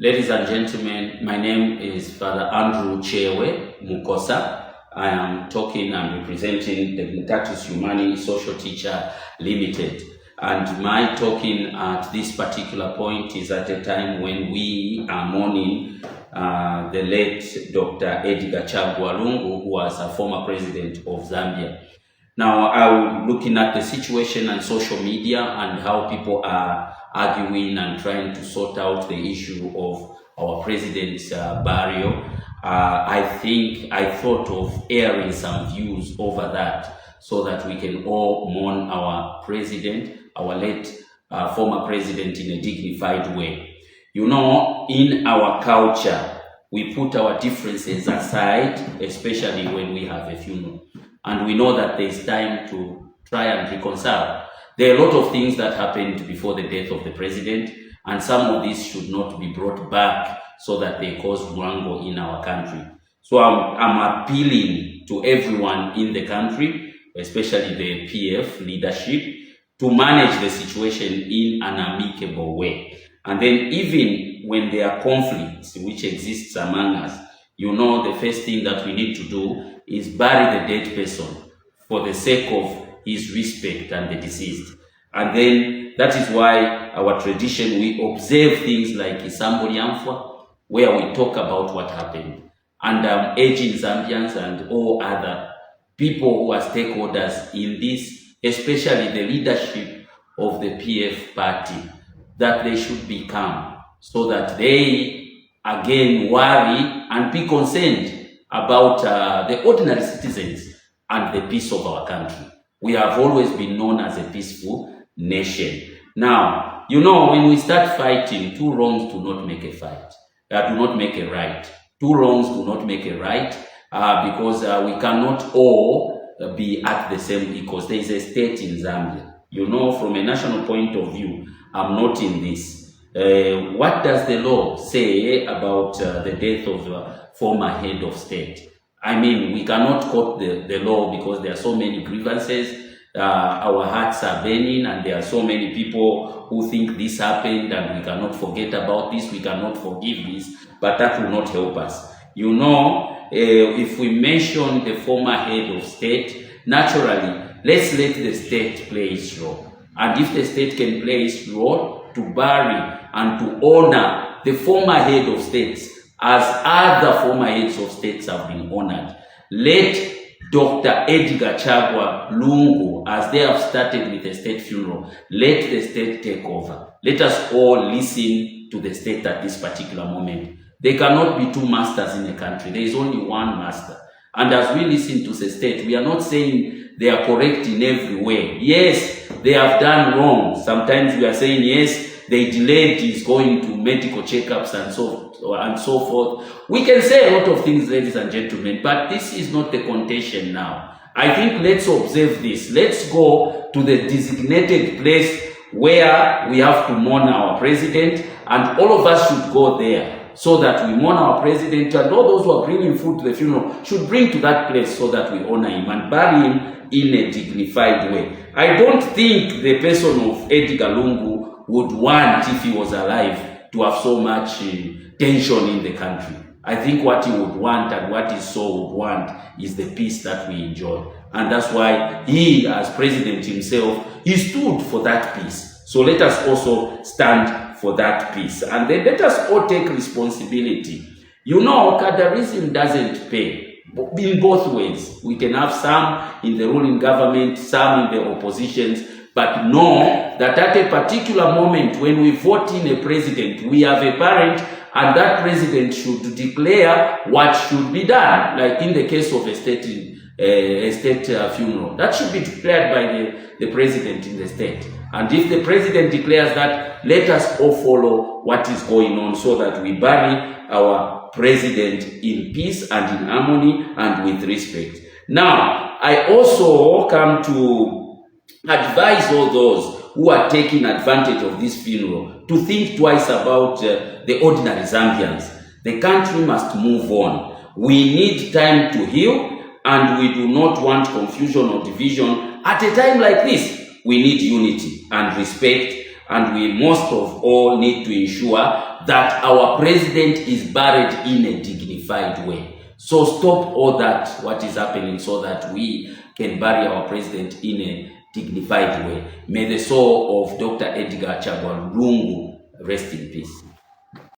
Ladies and gentlemen, my name is Father Andrew Chewe Mukosa. I am talking and representing Dignitatis Humani Social Teacher Limited. And my talking at this particular point is at a time when we are mourning the late Dr. Edgar Chagwa Lungu, who was a former president of Zambia. Now, I'm looking at the situation on social media and how people are arguing and trying to sort out the issue of our president's burial. I thought of airing some views over that so that we can all mourn our president, our late former president, in a dignified way. You know, in our culture, we put our differences aside, especially when we have a funeral. And we know that there's time to try and reconcile. There are a lot of things that happened before the death of the president, and some of these should not be brought back so that they cause Lungu in our country. So I'm appealing to everyone in the country, especially the PF leadership, to manage the situation in an amicable way. And then even when there are conflicts which exists among us, you know, the first thing that we need to do is bury the dead person for the sake of his respect and the deceased. And then that is why our tradition, we observe things like Isambo Liamfwa, where we talk about what happened. And aging Zambians and all other people who are stakeholders in this, especially the leadership of the PF party, that they should be calm so that they again worry and be concerned about the ordinary citizens and the peace of our country. We have always been known as a peaceful nation. Now, you know, when we start fighting, two wrongs do not make a fight. Do not make a right. Two wrongs do not make a right because we cannot all be at the same equals. There is a state in Zambia. You know, from a national point of view, I'm not in this. What does the law say about the death of a former head of state? I mean, we cannot quote the law because there are so many grievances. Our hearts are burning and there are so many people who think this happened and we cannot forget about this, we cannot forgive this, but that will not help us. You know, if we mention the former head of state, naturally, let's let the state play its role. And if the state can play its role to bury and to honor the former head of states as other former heads of states have been honored, let Dr. Edgar Chagwa Lungu, as they have started with a state funeral, let the state take over. Let us all listen to the state at this particular moment. There cannot be two masters in a country. There is only one master. And as we listen to the state, we are not saying they are correct in every way. Yes, they have done wrong. Sometimes we are saying, yes, they delayed his going to medical checkups and so forth. We can say a lot of things, ladies and gentlemen, but this is not the contention now. I think let's observe this. Let's go to the designated place where we have to mourn our president, and all of us should go there so that we mourn our president, and all those who are bringing food to the funeral should bring to that place so that we honor him and bury him in a dignified way. I don't think the person of Edgar Lungu would want, if he was alive, to have so much tension in the country. I think what he would want and what his soul would want is the peace that we enjoy. And that's why he, as president himself, he stood for that peace. So let us also stand for that peace. And then let us all take responsibility. You know, Kadarism doesn't pay. In both ways. We can have some in the ruling government, some in the oppositions, but know that at a particular moment when we vote in a president, we have a parent, and that president should declare what should be done. Like in the case of a state funeral, that should be declared by the president in the state. And if the president declares that, let us all follow what is going on so that we bury our president in peace and in harmony and with respect. Now, I also come to advise all those who are taking advantage of this funeral to think twice about the ordinary Zambians. The country must move on. We need time to heal, and we do not want confusion or division at a time like this. We need unity and respect, and we most of all need to ensure that our president is buried in a dignified way. So stop all that, what is happening, so that we can bury our president in a dignified way. May the soul of Dr. Edgar Chagwa Lungu rest in peace.